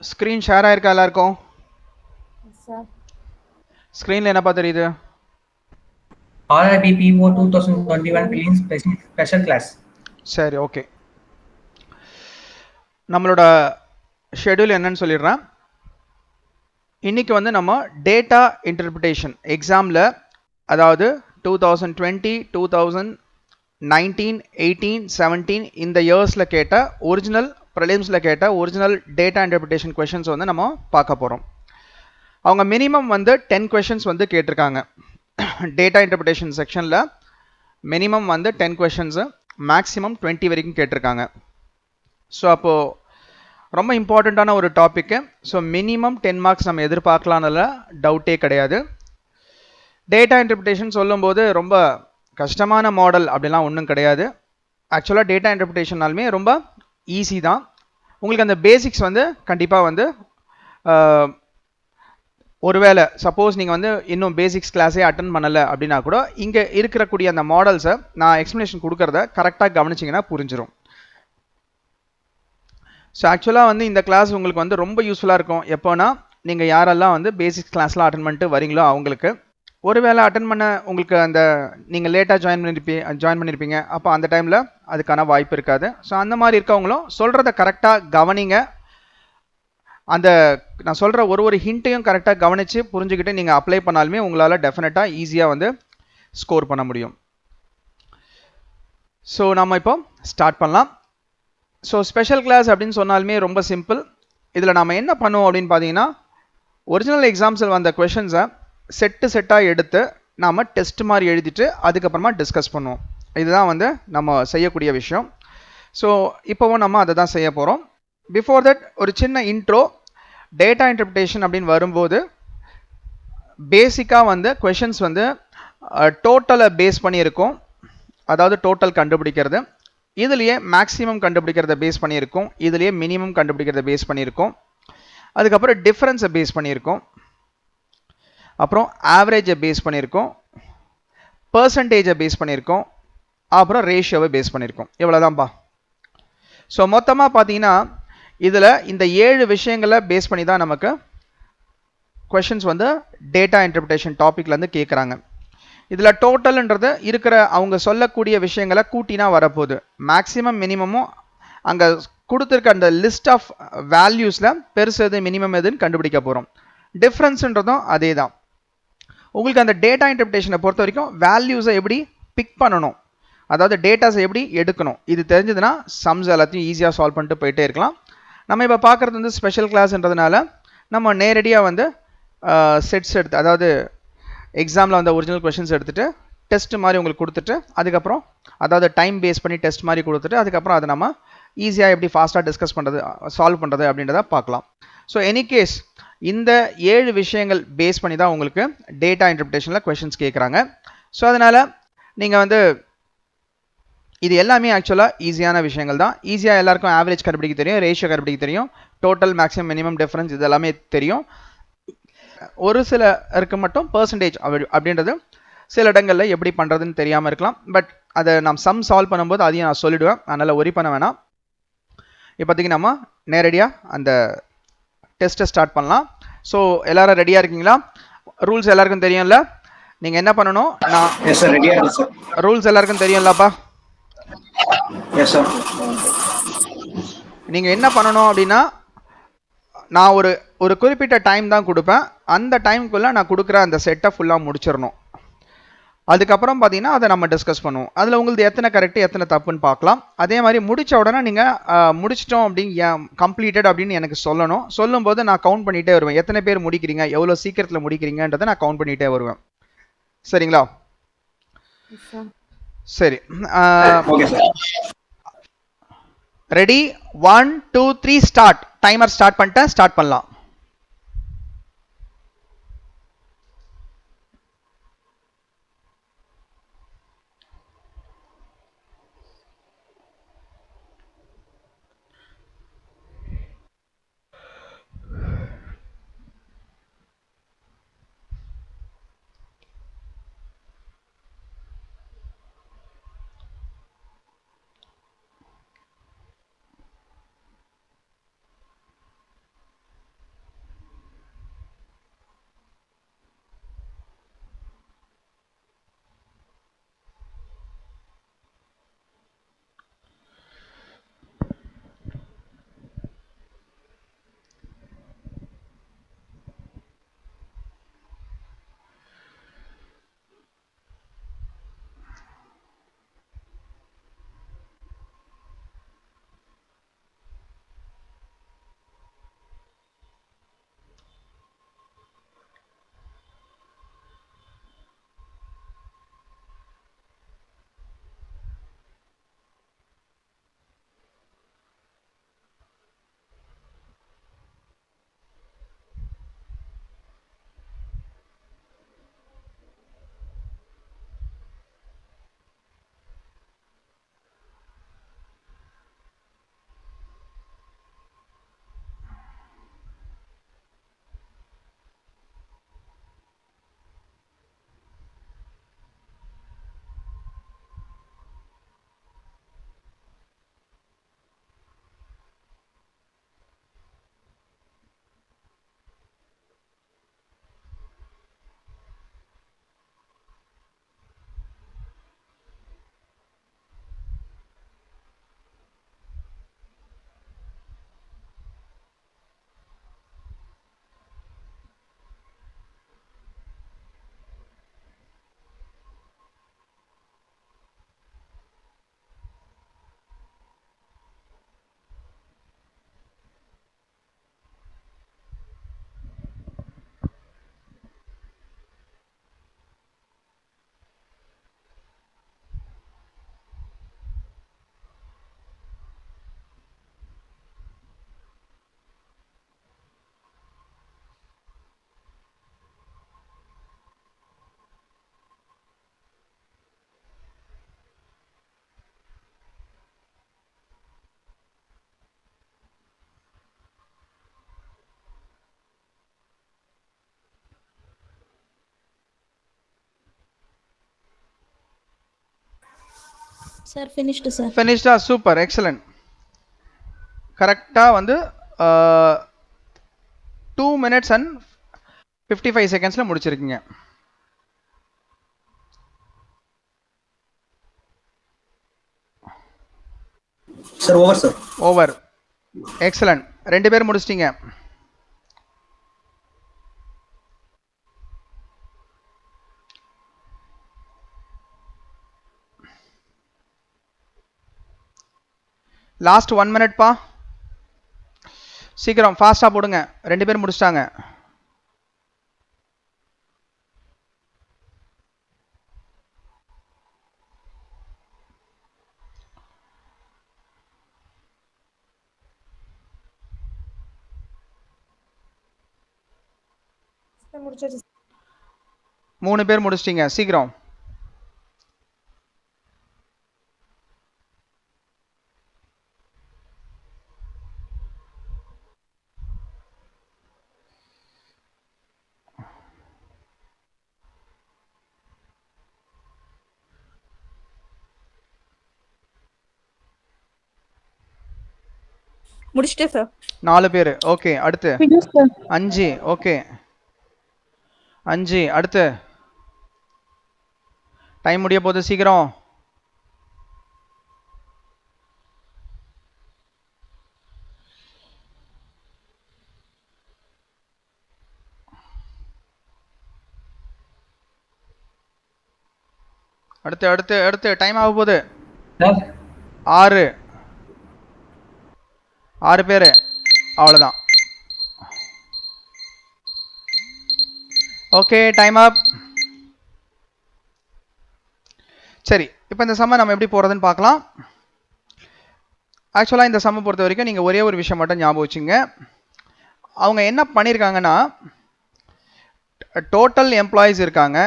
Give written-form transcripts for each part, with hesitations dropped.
Screen share ஆயிருக்கா எல்லாருக்கும்? Sir. ஸ்க்ரீனில் என்னப்பா தெரியுது? RIPPO 2021 Prelims Special Class. சரி, ஓகே. நம்மளோட ஷெட்யூல் என்னன்னு சொல்லிடுறேன். இன்னைக்கு வந்து நம்ம டேட்டா இன்டர்பிரிட்டேஷன் எக்ஸாமில், அதாவது 2020, 2019, 18, 17 இந்த இயர்ஸில் கேட்ட ஒரிஜினல் ப்ரிலிம்ஸில் கேட்ட ஒரிஜினல் டேட்டா இன்டர்பிரிட்டேஷன் கொஷின்ஸ் வந்து நம்ம பார்க்க போகிறோம். அவங்க மினிமம் வந்து 10 கொஷின்ஸ் வந்து கேட்டிருக்காங்க. டேட்டா இன்டர்பிரிட்டேஷன் செக்ஷனில் மினிமம் வந்து 10 கொஷின்ஸு, மேக்ஸிமம் 20 வரைக்கும் கேட்டிருக்காங்க. ஸோ அப்போது ரொம்ப இம்பார்ட்டண்ட்டான ஒரு டாப்பிக்கு. ஸோ மினிமம் 10 மார்க்ஸ் நம்ம எதிர்பார்க்கலாம்ல, டவுட்டே கிடையாது. டேட்டா இன்டர்பிரிட்டேஷன் சொல்லும்போது ரொம்ப கஷ்டமான மாடல் அப்படிலாம் ஒன்றும் கிடையாது. ஆக்சுவலாக டேட்டா இன்டர்பிரிட்டேஷனாலுமே ரொம்ப ஈஸி தான். உங்களுக்கு அந்த பேசிக்ஸ் வந்து கண்டிப்பாக வந்து ஒருவேளை சப்போஸ் நீங்கள் வந்து இன்னும் பேசிக்ஸ் கிளாஸே அட்டன் பண்ணலை அப்படின்னா கூட இங்கே இருக்கக்கூடிய அந்த மாடல்ஸை நான் எக்ஸ்ப்ளனேஷன் கொடுக்கறத கரெக்டாக கவனிச்சிங்கன்னா புரிஞ்சிடும். ஸோ ஆக்சுவலாக வந்து இந்த கிளாஸ் உங்களுக்கு வந்து ரொம்ப யூஸ்ஃபுல்லாக இருக்கும். எப்போனா நீங்கள் யாரெல்லாம் வந்து பேசிக்ஸ் கிளாஸ்லாம் அட்டன் பண்ணிட்டு வரீங்களோ அவங்களுக்கு. ஒருவேளை அட்டன் பண்ண உங்களுக்கு அந்த நீங்கள் லேட்டாக ஜாயின் பண்ணியிருப்பீங்க, அப்போ அந்த டைமில் அதுக்கான வாய்ப்பு இருக்காது. ஸோ அந்த மாதிரி இருக்கவங்களும் சொல்கிறத கரெக்டாக கவனிங்க. அந்த நான் சொல்கிற ஒரு ஹிண்ட்டையும் கரெக்டாக கவனித்து புரிஞ்சுக்கிட்டு நீங்கள் அப்ளை பண்ணாலுமே உங்களால் டெஃபினட்டாக ஈஸியாக வந்து ஸ்கோர் பண்ண முடியும். ஸோ நம்ம இப்போ ஸ்டார்ட் பண்ணலாம். ஸோ ஸ்பெஷல் கிளாஸ் அப்படின்னு சொன்னாலுமே ரொம்ப சிம்பிள். இதில் நம்ம என்ன பண்ணுவோம் அப்படின்னு பார்த்தீங்கன்னா, ஒரிஜினல் எக்ஸாம்ஸில் வந்த கொஷின்ஸை செட்டாக எடுத்து நாம் டெஸ்ட் மாதிரி எழுதிட்டு அதுக்கப்புறமா டிஸ்கஸ் பண்ணுவோம். இதுதான் வந்து நம்ம செய்யக்கூடிய விஷயம். ஸோ இப்போவும் நம்ம அதை தான் செய்ய போகிறோம். பிஃபோர் தட் ஒரு சின்ன இன்ட்ரோ. டேட்டா இன்டர்பிரிட்டேஷன் அப்படின்னு வரும்போது பேசிக்காக வந்து கொஷின்ஸ் வந்து டோட்டலை பேஸ் பண்ணியிருக்கும். அதாவது டோட்டல் கண்டுபிடிக்கிறது. இதுலேயே மேக்ஸிமம் கண்டுபிடிக்கிறத பேஸ் பண்ணியிருக்கோம், இதுலேயே மினிமம் கண்டுபிடிக்கிறத பேஸ் பண்ணியிருக்கோம், அதுக்கப்புறம் டிஃப்ரென்ஸை பேஸ் பண்ணியிருக்கோம், அப்புறம் ஆவரேஜை பேஸ் பண்ணியிருக்கோம், பர்சன்டேஜை பேஸ் பண்ணியிருக்கோம், அப்புறம் ரேஷியோவை பேஸ் பண்ணியிருக்கோம். இவ்வளோதான்ப்பா. ஸோ மொத்தமாக பார்த்தீங்கன்னா இதில் இந்த 7 விஷயங்களை பேஸ் பண்ணி தான் நமக்கு கொஷின்ஸ் வந்து டேட்டா இன்டர்பிரிட்டேஷன் டாப்பிக்லேருந்து கேட்குறாங்க. இதில் டோட்டல்ன்றது இருக்கிற அவங்க சொல்லக்கூடிய விஷயங்களை கூட்டினா வரப்போகுது. மேக்ஸிமம் மினிமமும் அங்கே கொடுத்துருக்க அந்த லிஸ்ட் ஆஃப் வேல்யூஸில் பெருசு எது மினிமம் எதுன்னு கண்டுபிடிக்க போகிறோம். டிஃப்ரென்ஸுன்றதும் அதே தான். உங்களுக்கு அந்த டேட்டா இன்டர்பிரிட்டேஷனை பொறுத்த வரைக்கும் வேல்யூஸை எப்படி பிக் பண்ணணும், அதாவது டேட்டாஸை எப்படி எடுக்கணும், இது தெரிஞ்சதுன்னா சம்ஸ் எல்லாத்தையும் ஈஸியாக சால்வ் பண்ணிட்டு போயிட்டே இருக்கலாம். நம்ம இப்போ பார்க்குறது வந்து ஸ்பெஷல் கிளாஸ்ன்றதுனால நம்ம நேரடியாக வந்து செட்ஸ் எடுத்து, அதாவது எக்ஸாமில் வந்து ஒரிஜினல் கொஷின்ஸ் எடுத்துகிட்டு டெஸ்ட் மாதிரி உங்களுக்கு கொடுத்துட்டு அதுக்கப்புறம் அதாவது டைம் பேஸ் பண்ணி டெஸ்ட் மாதிரி கொடுத்துட்டு அதுக்கப்புறம் அதை நம்ம ஈஸியாக எப்படி ஃபாஸ்ட்டாக டிஸ்கஸ் பண்ணுறது, சால்வ் பண்ணுறது அப்படின்றத பார்க்கலாம். ஸோ எனிகேஸ் இந்த 7 விஷயங்கள் பேஸ் பண்ணி தான் உங்களுக்கு டேட்டா இன்டர்பிரிட்டேஷனில் கொஷின்ஸ் கேட்குறாங்க. ஸோ அதனால் நீங்கள் வந்து இது எல்லாமே ஆக்சுவலாக ஈஸியான விஷயங்கள் தான். ஈஸியாக எல்லாருக்கும் ஆவரேஜ் கண்டுபிடிக்க தெரியும், ரேஷியோ கண்டுபிடிக்க தெரியும், டோட்டல் மேக்ஸிமம் மினிமம் டிஃபரன்ஸ் இது எல்லாமே தெரியும். ஒரு சில இருக்க மட்டும் பர்சன்டேஜ் அப்படின்றது சில இடங்களில் எப்படி பண்ணுறதுன்னு தெரியாமல் இருக்கலாம். பட் அதை நாம் சம் சால்வ் பண்ணும்போது அதையும் நான் சொல்லிவிடுவேன், அதனால் ஒரி பண்ண வேணாம். இப்போதைக்கு நம்ம நேரடியாக அந்த டெஸ்ட்டை ஸ்டார்ட் பண்ணலாம். ஸோ எல்லாரும் ரெடியாக இருக்கீங்களா? ரூல்ஸ் எல்லாருக்கும் தெரியும்ல? நீங்கள் என்ன பண்ணணும், நான் ரூல்ஸ் எல்லாருக்கும் தெரியும்லப்பா? நீங்கள் என்ன பண்ணணும் அப்படின்னா, நான் ஒரு குறிப்பிட்ட டைம் தான் கொடுப்பேன். அந்த டைமுக்குள்ளே நான் கொடுக்குற அந்த செட்டை ஃபுல்லாக முடிச்சிடணும். அதுக்கப்புறம் பார்த்தீங்கன்னா அதை நம்ம டிஸ்கஸ் பண்ணுவோம். அதில் உங்களுக்கு எத்தனை கரெக்டு எத்தனை தப்புன்னு பார்க்கலாம். அதே மாதிரி முடித்த உடனே நீங்கள் முடிச்சிட்டோம் அப்படின்னு கம்ப்ளீட்டட் அப்படின்னு எனக்கு சொல்லணும். சொல்லும்போது நான் கவுண்ட் பண்ணிகிட்டே வருவேன். எத்தனை பேர் முடிக்கிறீங்க, எவ்வளோ சீக்கிரத்தில் முடிக்கிறீங்கன்றதை நான் கவுண்ட் பண்ணிகிட்டே வருவேன். சரிங்களா? சரி, ரெடி? 1 2 3 ஸ்டார்ட். டைமர் ஸ்டார்ட் பண்ணிட்டேன், ஸ்டார்ட் பண்ணலாம். Sir, finished, sir. ஃபினிஷ்டா? Super, excellent. கரெக்டாக வந்து 2 minutes and 55 secondsல முடிச்சிருக்கீங்க. Sir over sir. Over, excellent. 2 பேர் முடிச்சிட்டீங்க. லாஸ்ட் 1 minute பா, சீக்கிரம் ஃபாஸ்டா போடுங்க. 2 பேர் முடிச்சிட்டாங்க. முடிச்சாச்சு. 3 பேர் முடிச்சிட்டீங்க, சீக்கிரம். முடிச்சிட்டேன் சார். 4 பேர். ஓகே, அடுத்து Finished, sir. 5. ஓகே, 5. அடுத்து டைம் முடிய போகுது, சீக்கிரம். அடுத்து அடுத்து அடுத்து டைம் ஆக போகுது. சார் 6 பேர், அவ்வளோதான். ஓகே, டைம் அப். சரி, இப்போ இந்த சம்மை நம்ம எப்படி போகிறதுன்னு பார்க்கலாம். ஆக்சுவலாக இந்த சம்மை பொறுத்த வரைக்கும் நீங்கள் ஒரே ஒரு விஷயம் மட்டும் ஞாபகம் வச்சுங்க. அவங்க என்ன பண்ணியிருக்காங்கன்னா, டோட்டல் எம்ப்ளாயீஸ் இருக்காங்க,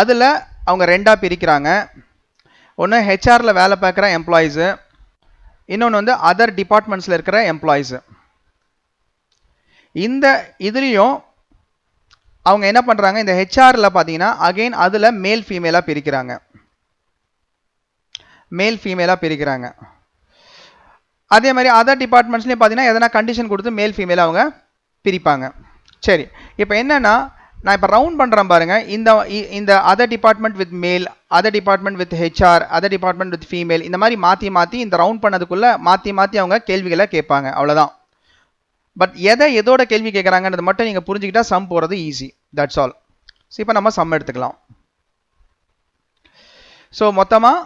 அதில் அவங்க 2ஆக பிரிக்கிறாங்க. ஒன்று ஹெச்ஆரில் வேலை பார்க்குற எம்ப்ளாயீஸு, இன்னொன்று வந்து அதர் டிபார்ட்மெண்ட்ஸில் இருக்கிற எம்ப்ளாயீஸு. இந்த இதுலேயும் அவங்க என்ன பண்ணுறாங்க, இந்த ஹெச்ஆரில் பார்த்தீங்கன்னா அகெயின் அதில் மேல் ஃபீமேலாக பிரிக்கிறாங்க. மேல் ஃபீமேலாக பிரிக்கிறாங்க. அதே மாதிரி அதர் டிபார்ட்மெண்ட்ஸ்லேயும் பார்த்தீங்கன்னா எதனா கண்டிஷன் கொடுத்து மேல் ஃபீமேலாக அவங்க பிரிப்பாங்க. சரி, இப்போ என்னென்னா நான் இப்போ ரவுண்ட் பண்ணுறேன் பாருங்கள். இந்த அதர் டிபார்ட்மெண்ட் வித் மேல், other department with HR, other department with female, இந்த மாதிரி மாற்றி மாற்றி இந்த ரவுண்ட் பண்ணதுக்குள்ளே மாற்றி மாற்றி அவங்க கேள்விகளை கேட்பாங்க, அவ்வளோதான். பட் எதோட கேள்வி கேட்குறாங்கன்றது மட்டும் நீங்கள் புரிஞ்சுக்கிட்டா சம் போகிறது ஈஸி. That's all. ஸோ இப்போ நம்ம சம் எடுத்துக்கலாம். ஸோ மொத்தமாக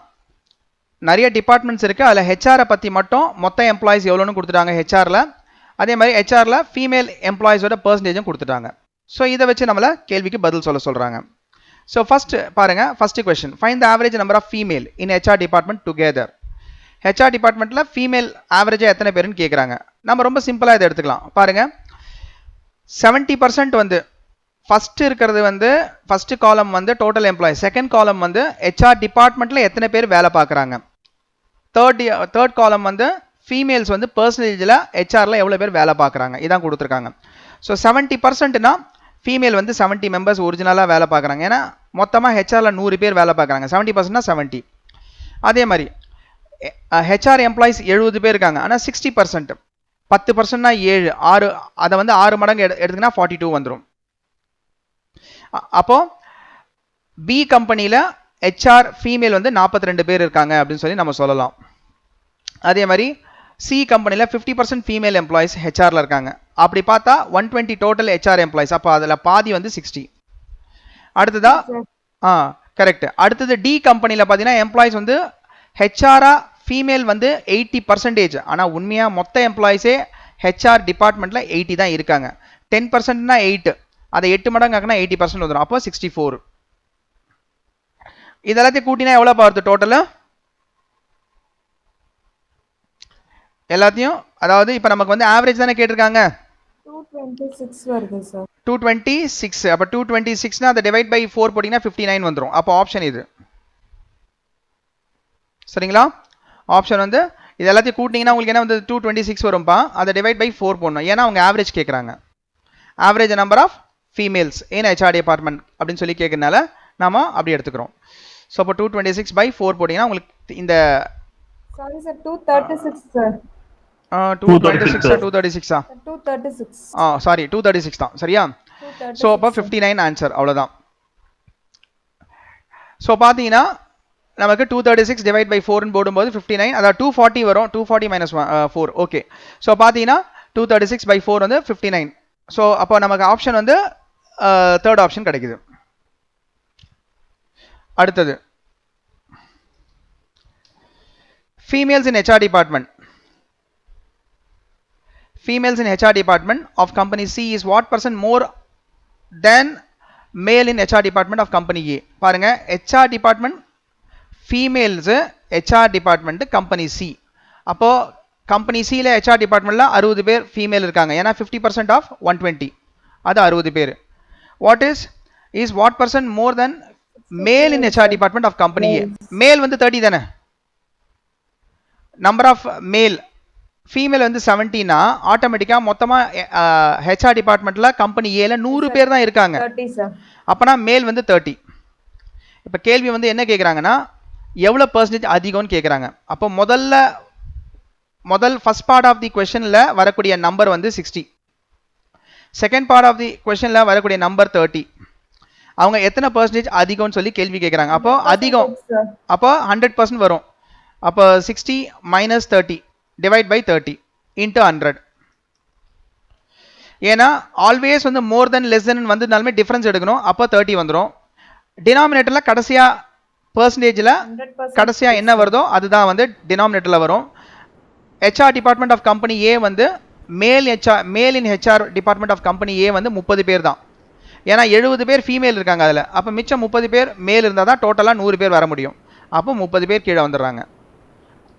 நிறைய டிபார்ட்மெண்ட்ஸ் இருக்குது, அதில் ஹெச்ஆரை பற்றி மட்டும் மொத்த எம்ப்ளாயிஸ் எவ்வளோன்னு கொடுத்துட்டாங்க ஹெச்ஆரில். அதே மாதிரி ஹெச்ஆரில் ஃபீமேல் எம்ப்ளாயிஸோட பர்சன்டேஜும் கொடுத்துட்டாங்க. ஸோ இதை வச்சு நம்மளை கேள்விக்கு பதில் சொல்கிறாங்க. ஸோ ஃபர்ஸ்ட் பாருங்கள், first question, find the average number of female in HR department together. ஹெச்ஆர் டிபார்ட்மெண்ட்டில் ஃபீமேல் ஆவரேஜாக எத்தனை பேருன்னு கேட்குறாங்க. நம்ம ரொம்ப சிம்பிளாக இதை எடுத்துக்கலாம். பாருங்கள், 70% வந்து ஃபஸ்ட்டு இருக்கிறது வந்து ஃபஸ்ட்டு காலம் வந்து டோட்டல் எம்ப்ளாயி, செகண்ட் காலம் வந்து ஹெச்ஆர் டிபார்ட்மெண்ட்டில் எத்தனை பேர் வேலை பார்க்குறாங்க, தேர்ட் காலம் வந்து ஃபீமேல்ஸ் வந்து பர்சன்டேஜில் ஹெச்ஆரில் எவ்வளோ பேர் வேலை பார்க்குறாங்க, இதான் கொடுத்துருக்காங்க. ஸோ 70%னா ஃபீமேல் வந்து 70 மெம்பர்ஸ் ஒரிஜினலாக வேலை பார்க்குறாங்க. ஏன்னா மொத்தமாக ஹெச்ஆரில் 100 பேர் வேலை பார்க்குறாங்க. 70%னா 70. அதே மாதிரி ஹெச்ஆர் எம்ப்ளாயிஸ் 70 பேர் இருக்காங்க, ஆனால் 60%, 10%னா 7, 6, அதை வந்து 6 மடங்கு எடுத்துக்கினா 42 வந்துடும். அப்போ பி கம்பெனியில் ஹெச்ஆர் ஃபீமேல் வந்து 42 பேர் இருக்காங்க அப்படின்னு சொல்லி நம்ம சொல்லலாம். அதே மாதிரி சி கம்பெனியில் 50% ஃபீமேல் எம்ப்ளாயிஸ் ஹெச்ஆரில் இருக்காங்க. அப்படி பார்த்தா 120 டோட்டல் ஹெச்ஆர் எம்ப்ளாயிஸ். அப்போ அதில் பாதி வந்து 60. அடுத்ததா கரெக்ட். அடுத்தது டி கம்பெனியில் பார்த்தீங்கன்னா எம்ப்ளாயிஸ் வந்து ஹெச்ஆரா ஃபீமேல் வந்து 80%, ஆனால் உண்மையாக மொத்த எம்ப்ளாயிஸே ஹெச்ஆர் டிபார்ட்மெண்ட்டில் 80 தான் இருக்காங்க. 10%னா 8, அதை 8 மடங்கு ஆக்குனா 80% வந்துடும். அப்போ 64. இதெல்லாத்தையும் கூட்டினா எவ்வளோ வருது டோட்டலு எல்லாத்தையும்? அதாவது இப்போ நமக்கு வந்து ஆவரேஜ் தானே கேட்டிருக்காங்க, 226 வருது சார். 226. அப்போ 226னா அதை டிவைட் பை 4 போட்டிங்கன்னா 59 வந்துடும். அப்போ ஆப்ஷன் இது, சரிங்களா? ஆப்ஷன் வந்து இது எல்லாத்தையும் கூட்டிங்கன்னா உங்களுக்கு என்ன வந்து 226 வரும்பா. அதை டிவைட் பை 4 போடணும், ஏன்னா அவங்க ஆவரேஜ் கேட்குறாங்க. Average number of females in HR department அப்படின்னு சொல்லி கேட்கறதுனால நாம அப்படி எடுத்துக்கிறோம். ஸோ அப்போ 226 by 4 போட்டிங்கன்னா உங்களுக்கு இந்த சாரி சார் 236 சார் 226 236 236 சாரி 236 தான் சரியா. ஸோ அப்போ 59 ஆன்சர் அவ்வளோதான். ஸோ பார்த்தீங்கன்னா நமக்கு 236 டிவைட் பை 4ன்னு போடும்போது 59, அதாவது 240 வரும். 240 மைனஸ் 4 ஓகே. ஸோ பார்த்தீங்கன்னா 236 by 4 வந்து 59. ஸோ அப்போ நமக்கு ஆப்ஷன் வந்து தேர்ட் ஆப்ஷன் கிடைக்குது. அடுத்தது females in HR department. Females in HR department of company C is what percent more than male in HR department of company A. பாருங்க HR department females HR department company C. அப்போ company C ல HR departmentல 60 பேர் female இருக்காங்க. ஏன்னா 50% of 120 அது 60 பேர். What is what percent more than male in HR department of company A? Male வந்து 30 தானே. Number of male ஃபீமேல் வந்து 70னா ஆட்டோமேட்டிக்காக மொத்தமாக HR டிபார்ட்மெண்ட்டில் கம்பெனி ஏல 100 பேர் தான் இருக்காங்க. அப்போனா மேல் வந்து 30. இப்போ கேள்வி வந்து என்ன கேட்குறாங்கன்னா எவ்வளோ பர்சன்டேஜ் அதிகம்னு கேட்குறாங்க. அப்போ ஃபர்ஸ்ட் பார்ட் ஆஃப் தி கொஷனில் வரக்கூடிய நம்பர் வந்து 60, செகண்ட் பார்ட் ஆஃப் தி கொஷனில் வரக்கூடிய நம்பர் 30. அவங்க எத்தனை பர்சன்டேஜ் அதிகம்னு சொல்லி கேள்வி கேட்குறாங்க. அப்போ அதிகம் அப்போ 100% வரும். அப்போ 60 minus 30 divide by 30 into 100. ஏன்னா ஆல்வேஸ் வந்து மோர் தென் லெஸ் தென் வந்ததுனாலுமே டிஃபரன்ஸ் எடுக்கணும். அப்போ 30 வந்துடும். டினாமினேட்டரில் கடைசியாக பர்சன்டேஜில் கடைசியாக என்ன வருதோ அதுதான் வந்து டினாமினேட்டரில் வரும். HR டிபார்ட்மெண்ட் ஆஃப் கம்பெனி ஏ வந்து மேல் in HR department of company ஏ வந்து 30 பேர் தான். ஏன்னா 70 பேர் ஃபீமேல் இருக்காங்க அதில். அப்போ மிச்சம் 30 பேர் மேல் இருந்தால் தான் டோட்டலாக 100 பேர் வர முடியும். அப்போ 30 பேர் கீழே வந்துடுறாங்க.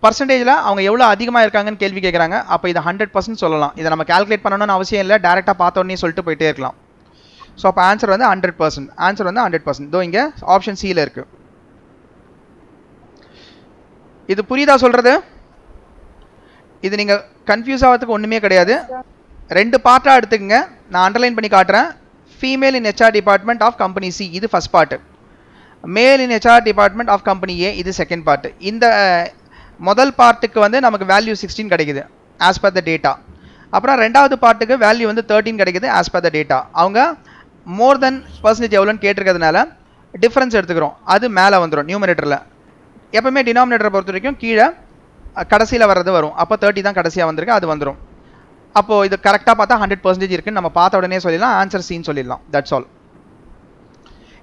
பர்சன்டேஜில் அவங்க எவ்வளோ அதிகமாக இருக்காங்கன்னு கேள்வி கேட்குறாங்க. அப்போ இதை 100% சொல்லலாம். இதை நம்ம கால்குலேட் பண்ணணும்னு அவசியம் இல்லை, டேரெக்டாக பார்த்தோன்னே சொல்லிட்டு போயிட்டே இருக்கலாம். ஸோ அப்போ ஆன்சர் வந்து 100%. ஆன்சர் வந்து 100%. இதோ இங்கே ஆப்ஷன் சியில் இருக்குது. இது புரியுதா சொல்கிறது? இது நீங்கள் கன்ஃபியூஸ் ஆகிறதுக்கு ஒன்றுமே கிடையாது. 2 பார்ட்டாக எடுத்துக்கங்க. நான் அண்டர்லைன் பண்ணி காட்டுறேன். Female in HR department of company C இது first part, male in HR department of company A இது செகண்ட் பார்ட்டு. இந்த முதல் பார்ட்டுக்கு வந்து நமக்கு வேல்யூ 16 கிடைக்குது ஆஸ் பர் த டேட்டா. அப்புறம் ரெண்டாவது பார்ட்டுக்கு வேல்யூ வந்து 13 கிடைக்குது ஆஸ் பர் த டேட்டா. அவங்க மோர் தென் பர்சன்டேஜ் எவ்வளோன்னு கேட்டிருக்கிறதுனால டிஃப்ரென்ஸ் எடுத்துக்கிறோம். அது மேலே வந்துடும் நியூமரேட்டரில். எப்பவுமே டினாமினேட்டரை பொறுத்த வரைக்கும் கீழே கடைசியில் வர்றது வரும். அப்போ 30 தான் கடைசியாக வந்திருக்கு, அது வந்துடும். அப்போது இது கரெக்டாக பார்த்தா 100% இருக்குன்னு நம்ம பார்த்த உடனே சொல்லிடலாம். ஆன்சர் சீன் சொல்லிடலாம். That's all.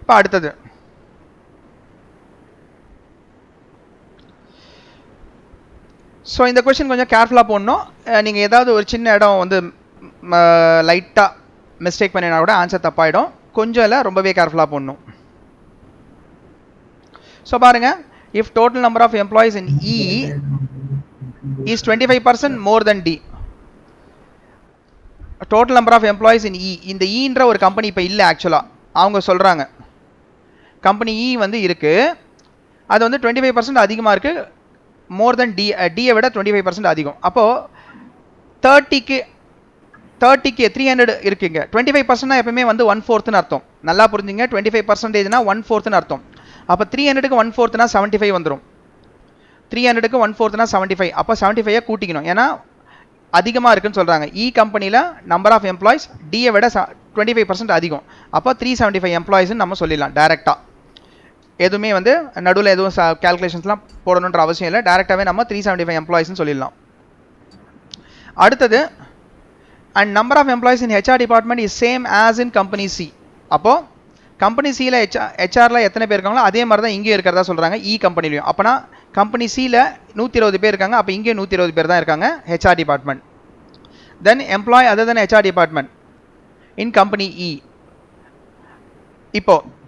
இப்போ அடுத்தது ஸோ இந்த கொஸ்டின் கொஞ்சம் கேர்ஃபுல்லாக போடணும். நீங்கள் ஏதாவது ஒரு சின்ன இடம் வந்து லைட்டாக மிஸ்டேக் பண்ணினா கூட ஆன்சர் தப்பாயிடும். கொஞ்சம் இல்லை, ரொம்பவே கேர்ஃபுல்லாக போடணும். ஸோ பாருங்கள், if total number of employees in E is 25% more then D. Total number of employees in E, இந்த ஈன்ற ஒரு கம்பெனி இப்போ இல்லை. ஆக்சுவலாக அவங்க சொல்கிறாங்க கம்பெனி இ வந்து இருக்குது, அது வந்து 25% அதிகமாக இருக்குது மோர் தென் டி. டியை விட 25% அதிகம். அப்போது 30க்கு 300 இருக்குங்க. 25% எப்பவுமே வந்து 1/4ன்னு அர்த்தம். நல்லா புரிஞ்சுங்க, 25%னா 1/4ன்னு அர்த்தம். அப்போ 300க்கு 1/4னா 75 வந்துடும். 300க்கு 1/4னா 75. அப்போ 75 கூட்டிக்கணும், ஏன்னா அதிகமாக இருக்குன்னு சொல்கிறாங்க. இ கம்பெனியில் நம்பர் ஆஃப் எம்ப்ளாயிஸ் டியை விட 25% அதிகம். அப்போ 375 எம்ப்ளாயிஸ்ன்னு நம்ம சொல்லிடலாம் டேரெக்டாக. எதுவுமே வந்து நடுவில் எதுவும் கேல்குலேஷன்ஸ்லாம் போடணுன்ற அவசியம் இல்லை. டேரெக்டாகவே நம்ம 375 எம்ப்ளாயிஸ்ன்னு சொல்லிடலாம். அடுத்தது, and number of employees in HR department is same as in company C. அப்போது கம்பெனி சியில் ஹெச்ஆரில் எத்தனை பேர் இருக்காங்களோ அதே மாதிரி தான் இங்கே இருக்கிறதா சொல்கிறாங்க இ கம்பெனிலையும். அப்போனா கம்பெனி சியில் 120 பேர் இருக்காங்க, அப்போ இங்கே 120 பேர் தான் இருக்காங்க HR department. Then employee other than HR department in company E. இப்போது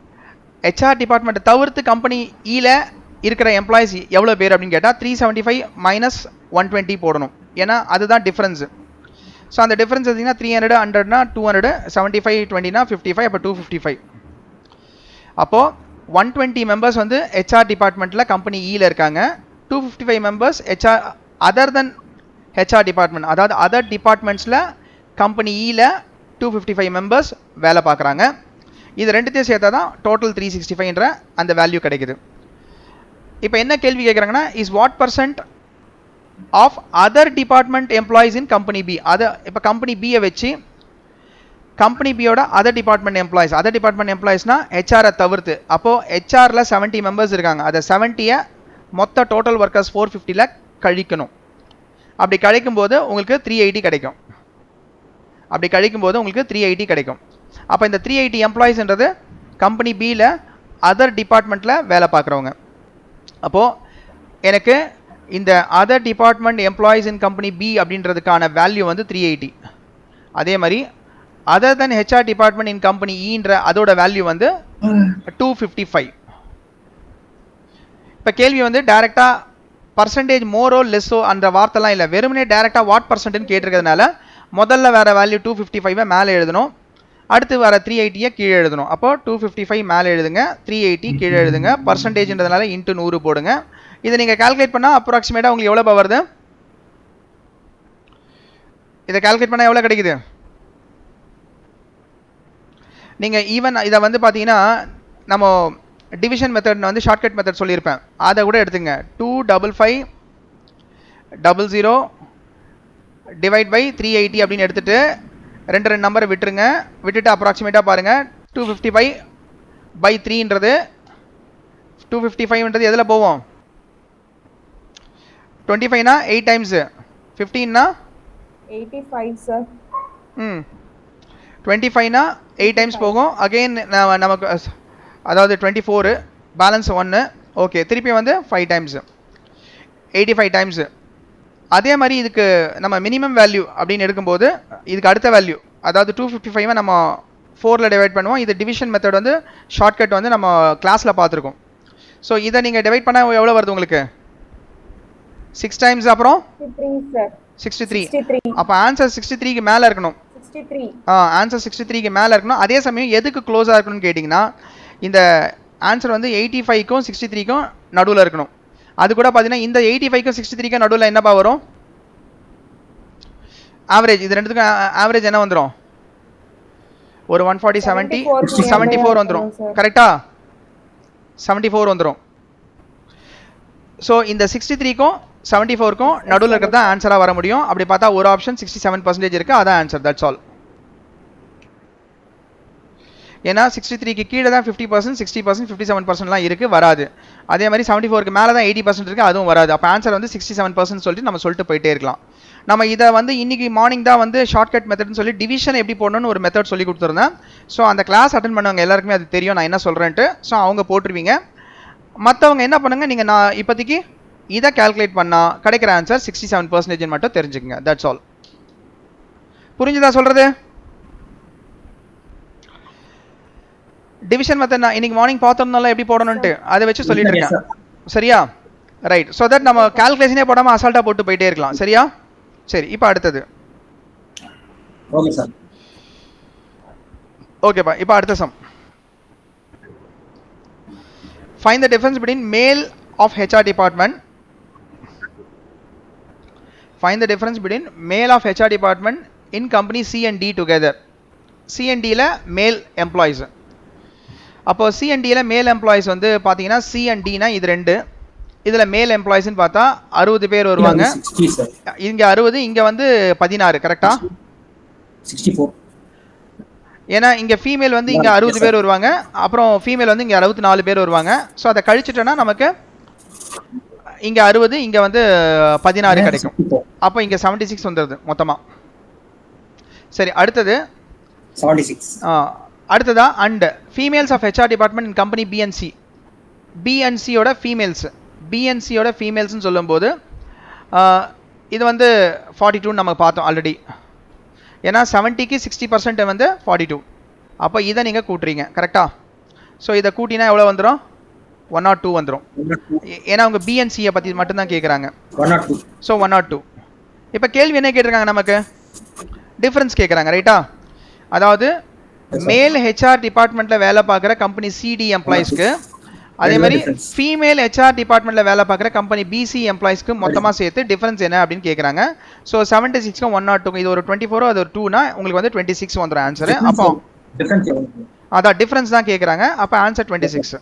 HR டிபார்ட்மெண்ட்டை தவிர்த்து கம்பெனி இல இருக்கிற எம்ப்ளாயிஸ் எவ்வளோ பேர் அப்படின்னு கேட்டால் 375 minus 120 போடணும், ஏன்னா அதுதான் டிஃப்ரென்ஸு. ஸோ அந்த டிஃப்ரென்ஸ் பார்த்தீங்கன்னா 300 100னா 200, 75 20னா 55, அப்போ 255. அப்போது 120 மெம்பர்ஸ் வந்து HR டிபார்ட்மெண்ட்டில் கம்பெனி இல இருக்காங்க. 255 members other than HR department, அதாவது அதர் டிபார்ட்மெண்ட்ஸில் கம்பெனி இல 255 மெம்பர்ஸ் வேலை பார்க்குறாங்க. இது ரெண்டுத்தையும் சேர்த்தா தான் டோட்டல் 365ன்ற அந்த வேல்யூ கிடைக்குது. இப்போ என்ன கேள்வி கேட்குறாங்கன்னா is what percent of other department employees in company B. அதை இப்போ கம்பெனி பியை வச்சு கம்பெனி பியோட அதர் டிபார்ட்மெண்ட் எம்ப்ளாயிஸ்னா ஹெச்ஆரை தவிர்த்து, அப்போது ஹெச்ஆரில் 70 மெம்பர்ஸ் இருக்காங்க, அதை 70யை மொத்த டோட்டல் ஒர்க்கர்ஸ் 450ல் கழிக்கணும். அப்படி கழிக்கும்போது உங்களுக்கு 380 கிடைக்கும். அப்போ இந்த 380 எம்ப்ளாயிஸ்ன்றது கம்பெனி பியில் அதர் டிபார்ட்மெண்ட்டில் வேலை பார்க்குறவங்க. அப்போது எனக்கு இந்த other department employees in company B அப்படின்றதுக்கான வேல்யூ வந்து 380. அதே மாதிரி other than HR department in company ஈன்ற அதோட வேல்யூ வந்து 255. இப்போ கேள்வி வந்து டைரெக்டாக பர்சன்டேஜ் மோரோ லெஸ்ஸோ அந்த வார்த்தைலாம் இல்லை, வெறுமனே டைரெக்டாக வாட் பர்சன்ட்னு கேட்டிருக்கிறதுனால முதல்ல வேறு வேல்யூ 255 மேலே எழுதணும், அடுத்து வர 380 கீழே எழுதணும். அப்போ 255 மேலே எழுதுங்க, 380 கீழே எழுதுங்க, பர்சன்டேஜ்ன்றதுனால இன்ட்டு 100 போடுங்க. இதை நீங்கள் கால்குலேட் பண்ணால் அப்ராக்சிமேட்டாக உங்களுக்கு எவ்வளோ வருது? இதை கால்குலேட் பண்ணால் எவ்வளோ கிடைக்குது? நீங்கள் ஈவன் இதை வந்து பார்த்தீங்கன்னா நம்ம டிவிஷன் மெத்தட் வந்து ஷார்ட்கட் மெத்தட் சொல்லியிருப்பேன், அதை கூட எடுத்துங்க. 25500 டிவைட் பை 380 அப்படின்னு எடுத்துகிட்டு ரெண்டு நம்பரை விட்டுட்டு அப்ராக்சிமேட்டாக பாருங்கள். 255/3ன்றது 255ன்றது எதில் போவோம்? 25னா 8 டைம்ஸு, 15னா 85 சார். 25னா 8 டைம்ஸ் போகும். அகெயின் நமக்கு அதாவது 24 பேலன்ஸ் 1. ஓகே, திருப்பி வந்து 5 டைம்ஸு 85 டைம்ஸு. அதே மாதிரி இதுக்கு நம்ம மினிமம் வேல்யூ அப்படின்னு எடுக்கும்போது இதுக்கு அடுத்த வேல்யூ அதாவது 255 நம்ம 4ல் டிவைட் பண்ணுவோம். இது டிவிஷன் மெத்தட் வந்து ஷார்ட்கட் வந்து நம்ம கிளாஸில் பார்த்துருக்கோம். ஸோ இதை நீங்கள் டிவைட் பண்ணால் எவ்வளோ வருது உங்களுக்கு? 6 டைம்ஸ் அப்புறம் 63. அப்போ ஆன்சர் 63க்கு மேலே இருக்கணும். ஆன்சர் 63க்கு மேலே இருக்கணும். அதே சமயம் எதுக்கு க்ளோஸாக இருக்கணும்னு கேட்டிங்கன்னா இந்த ஆன்சர் வந்து 85க்கும் 63க்கும் நடுவில் இருக்கணும். அது கூட பார்த்தீங்கன்னா இந்த 85க்கும் 63க்கும் நடுவில் என்னப்பா வரும்? ஆவரேஜ். இது ரெண்டுத்துக்கும் ஆவரேஜ் என்ன வந்துடும்? ஒரு 140 74 வந்துடும். கரெக்டா? 74 வந்துடும். ஸோ இந்த 63க்கும் 74க்கும் நடுவில் இருக்கிறது தான் ஆன்சராக வர முடியும். அப்படி பார்த்தா ஒரு ஆப்ஷன் 67% இருக்குது, அதான் ஆன்சர். That's all. ஏன்னா 63க்கு கீழே தான் 50%, 60%, 57%லாம் இருக்குது, வராது. அதே மாதிரி 74க்கு மேலே தான் 80% இருக்குது, அதுவும் வராது. அப்போ ஆன்சர் வந்து 67% சொல்லிட்டு நம்ம சொல்லிட்டு போயிட்டே இருக்கலாம். நம்ம இதை வந்து இன்னைக்கு மார்னிங் தான் வந்து ஷார்ட்கட் மெத்தட்னு சொல்லி டிவிஷன் எப்படி போடணும்னு ஒரு மெத்தட் சொல்லி கொடுத்துருந்தேன். ஸோ அந்த கிளாஸ் அட்டன் பண்ணவங்க எல்லாருக்குமே அது தெரியும் நான் என்ன சொல்கிறேன்ட்டு. ஸோ அவங்க போட்டுருவீங்க. மற்றவங்க என்ன பண்ணுங்க, நீங்கள் நான் இப்போதைக்கு இதை கால்குலேட் பண்ணால் கிடைக்கிற ஆன்சர் 67% மட்டும் தெரிஞ்சுக்கங்க. That's all. புரிஞ்சுதா சொல்கிறது? டிவிஷன் மெத்தட் நான் இன்னைக்கு மார்னிங் பார்த்துருந்தால எப்படி போடணும்ட்டு அதை வச்சு சொல்லிட்டு இருக்கேன். சரியா? ரைட். ஸோ தட் நம்ம கால்குலேஷனே போடாமல் அசால்ட்டாக போட்டு போயிட்டே இருக்கலாம். சரியா? சரி, இப்போ அடுத்தது. ஓகேப்பா, இப்போ அடுத்த sum. Find the difference between male of HR department. Find the difference between male of HR department in company C and D together. C and D ல male employees. அப்போ C and D ல male employees வந்து பார்த்தீங்கன்னா C and D னா இது ரெண்டு. இதில் male employees ன்னு பார்த்தா 60 பேர் வருவாங்க. இங்கே 60, இங்கே வந்து 16. கரெக்டா? 64. ஏன்னா இங்கே ஃபீமேல் வந்து இங்கே 60 பேர் வருவாங்க, அப்புறம் ஃபீமேல் வந்து இங்கே 64 பேர் வருவாங்க. ஸோ அதை கழிச்சிட்டோன்னா நமக்கு இங்கே 60, இங்கே வந்து 16 கிடைக்கும். அப்போ இங்கே 76 வந்துடுது மொத்தமாக. சரி, அடுத்தது 76. அடுத்ததா and females of HR department in company BNC. BNCயோட ஃபீமேல்ஸ், BNCயோட ஃபீமேல்ஸ்னு சொல்லும்போது இது வந்து 42 நம்ம பார்த்தோம் ஆல்ரெடி. ஏன்னா 70க்கு 60% வந்து 42. அப்போ இதை நீங்கள் கூட்டுறீங்க. கரெக்டா? ஸோ இதை கூட்டினா எவ்வளோ வந்துடும்? 102 வந்துடும். ஏன்னா அவங்க BNCயை பற்றி மட்டும்தான் கேட்குறாங்க. ஸோ 102. இப்போ கேள்வி என்ன கேட்டிருக்காங்க? நமக்கு டிஃப்ரென்ஸ் கேட்குறாங்க. ரைட்டா? அதாவது மேல் HR டிபார்ட்மெண்ட்டில் வேலை பார்க்குற கம்பெனி CD எம்ப்ளாயிஸ்க்கு, அதே மாதிரி ஃபீமேல் HR டிபார்ட்மெண்ட்டில் வேலை பார்க்குற கம்பெனி BC எம்ப்ளாயிஸ்க்கு மொத்தமாக சேர்த்து டிஃப்ரென்ஸ் என்ன அப்படின்னு கேட்குறாங்க. ஸோ 76க்கும் 102, இது ஒரு 24, அது ஒரு 2னா உங்களுக்கு வந்து 26 வந்துடும் ஆன்சரு. அப்போ அதான் டிஃப்ரென்ஸ் தான் கேட்குறாங்க. அப்போ ஆன்சர் 26.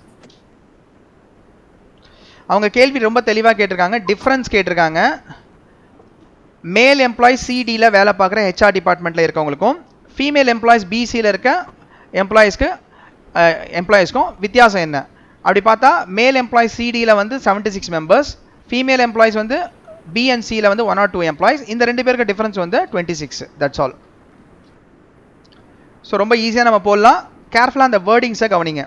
அவங்க கேள்வி ரொம்ப தெளிவாக கேட்டிருக்காங்க, டிஃப்ரென்ஸ் கேட்டிருக்காங்க. மேல் எம்ப்ளாயிஸ் சிடியில் வேலை பார்க்குற ஹெச்ஆர் டிபார்ட்மெண்ட்டில் இருக்கவங்களுக்கும் ஃபீமேல் எம்ப்ளாயிஸ் பிசியில் இருக்க எம்ப்ளாயிஸ்க்கும் வித்தியாசம் என்ன அப்படி பார்த்தா, மேல் எம்ப்ளாயிஸ் சிடியில் வந்து 76 மெம்பர்ஸ், ஃபீமேல் எம்ப்ளாயிஸ் வந்து பி அண்ட் சியில் வந்து 1 or 2 எம்ப்ளாயிஸ். இந்த ரெண்டு பேருக்கு டிஃபரன்ஸ் வந்து 26. That's all. ஸோ ரொம்ப ஈஸியாக நம்ம போடலாம். கேர்ஃபுல்லாக அந்த வேர்டிங்ஸை கவனிங்க.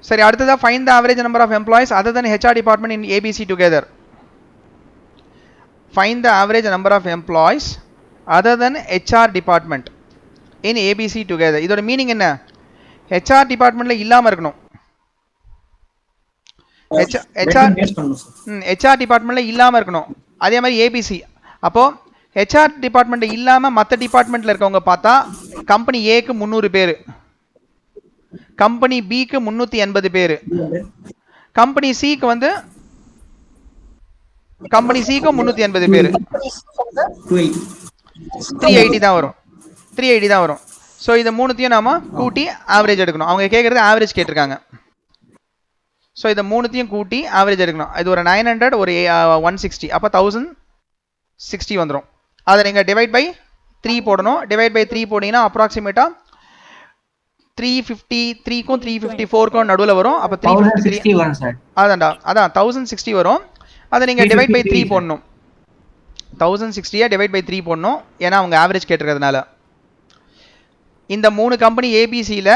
சரி, அடுத்ததாக find the average number of employees other than HR department in ABC together. Find the average number of employees other than HR department in ABC together. இதோட மீனிங் என்ன? ஹெச்ஆர் டிபார்ட்மெண்ட்டில் இல்லாமல் இருக்கணும். ஹெச்ஆர் டிபார்ட்மெண்ட்ல இல்லாம இருக்கணும். அதே மாதிரி ஏபிசி. அப்போ ஹெச்ஆர் டிபார்ட்மெண்ட் இல்லாம மற்ற டிபார்ட்மெண்ட்ல இருக்கவங்க பார்த்தா, கம்பெனி ஏக்கு 300 பேர், கம்பெனி பிக்கு 380 பேர், கம்பெனி சிக்கு வந்து 380 பேர், 380 தான் வரும். 380 தான் வரும். ஸோ இதை மூணுத்தையும் நாம கூட்டி ஆவரேஜ் எடுக்கணும். அவங்க கேட்கறது ஆவரேஜ் கேட்டிருக்காங்க. ஸோ இதை மூணுத்தையும் கூட்டி ஆவரேஜ் எடுக்கணும். இது ஒரு 900, ஒரு 160, அப்போ 1060 வந்துடும். அதை நீங்கள் டிவைட் பை 3 போடணும். டிவைட் பை 3 போனீங்கன்னா அப்ராக்சிமேட்டாக 353க்கும் 354க்கும் நடுவில் வரும். அப்போ 353 அதான்டா, அதான் 1060 வரும். அதை நீங்கள் டிவைட் பை 3 போடணும். 1060 டிவைட் பை 3 போடணும், ஏன்னா அவங்க ஆவரேஜ் கேட்டிருக்கிறதுனால. இந்த 3 கம்பெனி ஏபிசியில்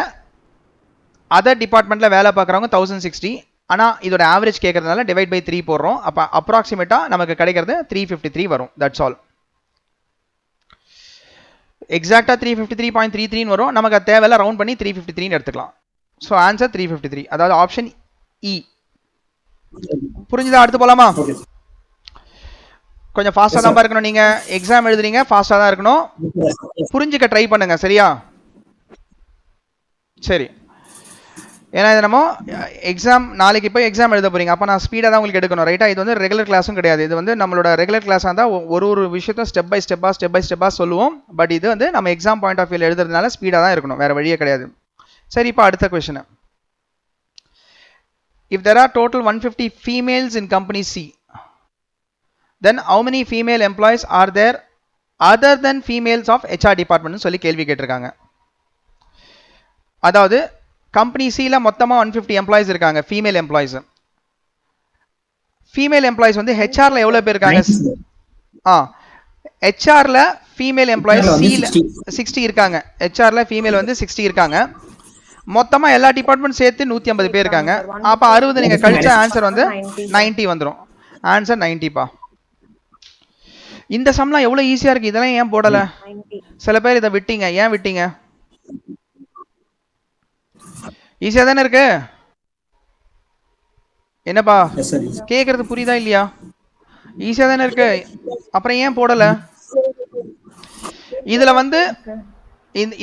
அதர் டிபார்ட்மெண்ட்டில் வேலை பார்க்குறவங்க 1060, ஆனால் இதோட ஆவரேஜ் கேட்கறதுனால டிவைட் பை 3 போடுறோம். அப்போ அப்ராக்சிமேட்டாக நமக்கு கிடைக்கிறது 353 வரும். That's all. எக்ஸாக்டாக 353.33 வரும். நமக்கு அது தேவையில்ல, ரவுண்ட் பண்ணி 353 எடுத்துக்கலாம். ஸோ ஆன்சர் 353, அதாவது ஆப்ஷன் இ. புரிஞ்சுதா? அடுத்து போகலாமா? கொஞ்சம் ஃபாஸ்ட்டாக தான் இருக்கணும். நீங்கள் எக்ஸாம் எழுதுறீங்க, ஃபாஸ்ட்டாக தான் இருக்கணும். புரிஞ்சுக்க ட்ரை பண்ணுங்க, சரியா? சரி, ஏன்னா இது நம்ம எக்ஸாம் நாளைக்கு போய் எக்ஸாம் எழுத போறீங்க. அப்போ நான் ஸ்பீடாக தான் உங்களுக்கு எடுக்கணும், ரைட்டா? இது வந்து ரெகுலர் கிளாஸும் கிடையாது. இது வந்து நம்மளோட ரெகுலர் கிளாஸாக இருந்தால் ஒரு விஷயத்தையும் ஸ்டெப் பை ஸ்டெப்பாக சொல்லுவோம். பட் இது வந்து நம்ம எக்ஸாம் பாயிண்ட் ஆஃப் வியூவில் எழுதுறதுனால ஸ்பீடாக தான் இருக்கணும், வேற வழியே கிடையாது. சரி, இப்போ அடுத்த question. If there are total 150 females in company C, then how many female employees are there other than females of HR டிபார்ட்மெண்ட்னு சொல்லி கேள்வி கேட்டிருக்காங்க. அதாவது கம்பெனி சில மொத்தமாக 150 எம்ப்ளாயிஸ் இருக்காங்க, ஃபீமேல் எம்ப்ளாயிஸ். ஃபீமேல் எம்ப்ளாயிஸ் வந்து ஹெச்ஆர்ல எவ்வளோ பேர் இருக்காங்க? ஹெச்ஆர்ல ஃபீமேல் எம்ப்ளாயிஸ் சில 60 இருக்காங்க. ஹெச்ஆர்ல ஃபீமேல் வந்து 60 இருக்காங்க. மொத்தமாக எல்லா டிபார்ட்மெண்ட் சேர்த்து 150 பேர் இருக்காங்க. அப்போ 60 நீங்கள் கழிச்ச ஆன்சர் வந்து 90 வந்துடும். ஆன்சர் 90பா. இந்த சம்லாம் எவ்வளோ ஈஸியாக இருக்குது, இதெல்லாம் ஏன் போடலை? சில பேர் இதை விட்டீங்க, ஏன் விட்டீங்க? ஈஸியா தானே இருக்கு. என்னப்பா கேக்குறது புரியுதா இல்லையா? ஈஸியா தானே இருக்கு, அப்புறம் ஏன் போடல?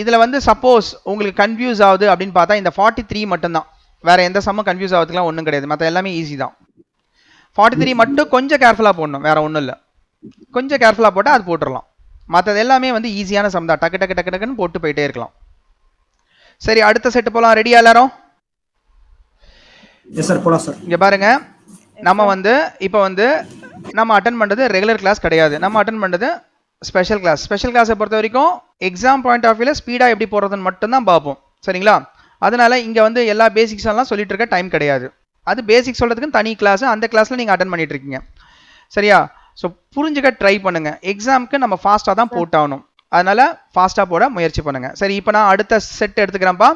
இதுல வந்து சப்போஸ் உங்களுக்கு கன்ஃபியூஸ் ஆகுது அப்படின்னு பார்த்தா இந்த 43 மட்டும்தான், வேற எந்த சம்மும் கன்ஃபியூஸ் ஆகுதுக்குலாம் ஒன்றும் கிடையாது. மற்ற எல்லாமே ஈஸி தான். 43 மட்டும் கொஞ்சம் கேர்ஃபுல்லா போடணும், வேற ஒன்றும் இல்லை. கொஞ்சம் கேர்ஃபுல்லா போட்டால் அது போட்டுடலாம். மற்றது எல்லாமே வந்து ஈஸியான சம் தான், டக்கு டக்கு டக்கு டக்குன்னு போட்டு போயிட்டே இருக்கலாம். சரி, அடுத்த செட்டு போலாம். ரெடியா எல்லாரும்? இங்க பாருங்க, நம்ம வந்து இப்போ வந்து நம்ம அட்டன் பண்றது ரெகுலர் கிளாஸ் கிடையாது, நம்ம அட்டன் பண்றது ஸ்பெஷல் கிளாஸ். ஸ்பெஷல் கிளாஸை பொறுத்த வரைக்கும் எக்ஸாம் பாயிண்ட் ஆஃப் வியூல ஸ்பீடா எப்படி போறதுன்னு மட்டும் தான் பார்ப்போம், சரிங்களா? அதனால இங்க வந்து எல்லா பேசிக்ஸ் எல்லாம் சொல்லிட்டு இருக்க டைம் கிடையாது. அது பேசிக் சொல்றதுக்கு தனி கிளாஸ், அந்த கிளாஸ்ல நீங்க அட்டன் பண்ணிட்டு இருக்கீங்க, சரியா? ஸோ புரிஞ்சுக்க ட்ரை பண்ணுங்க. எக்ஸாமுக்கு நம்ம ஃபாஸ்டா தான் போட்டாகணும், அதனால ஃபாஸ்டா போட முயற்சி பண்ணுங்க. சரி, இப்போ நான் அடுத்த செட் எடுத்துக்கிறேன்ப்பா.